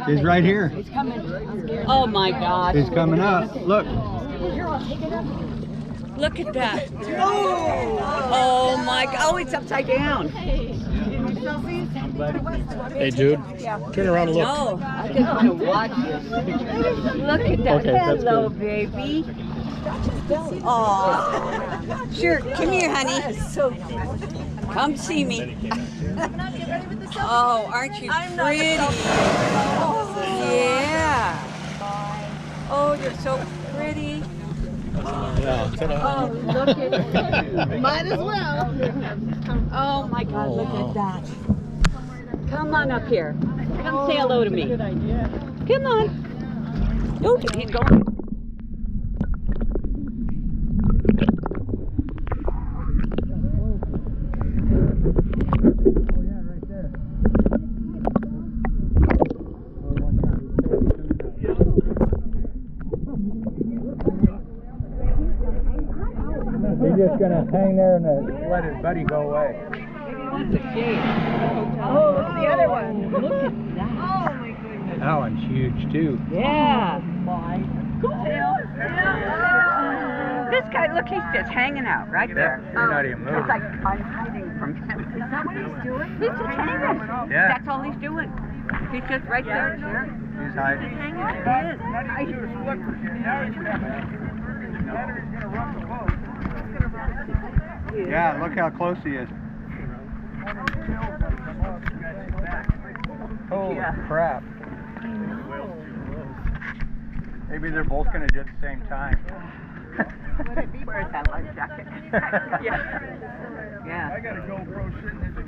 He's right here. He's coming. Oh my gosh. He's coming up. Look. Look at that. Oh my god. Oh, it's upside down. Hey, dude. Turn around and look. No, I just want to watch this. Look at that. Okay, that's Hello, good. baby. Oh, sure. Come here, honey. Come see me. Oh, aren't you pretty? Yeah. Oh, you're so pretty. Yeah. Oh, look at that. Might as well. Oh my God, look at that. Come on up here. Come say hello to me. Come on. Oh, he's going. He's just gonna hang there and let his buddy go away. What's the shade? Oh, it's the other one. Look at that. Oh my goodness. That one's huge too. Yeah. Yeah. This guy, look, he's just hanging out right there. You're not even moving. It's like I'm hiding from him. Is that what he's doing? He's just hanging. Yeah. That's all he's doing. He's just right there. He's hiding. Yeah, look how close he is. Holy crap. Maybe they're both gonna do it at the same time. Where's that life jacket? Yeah. Yeah. I got a GoPro sitting in the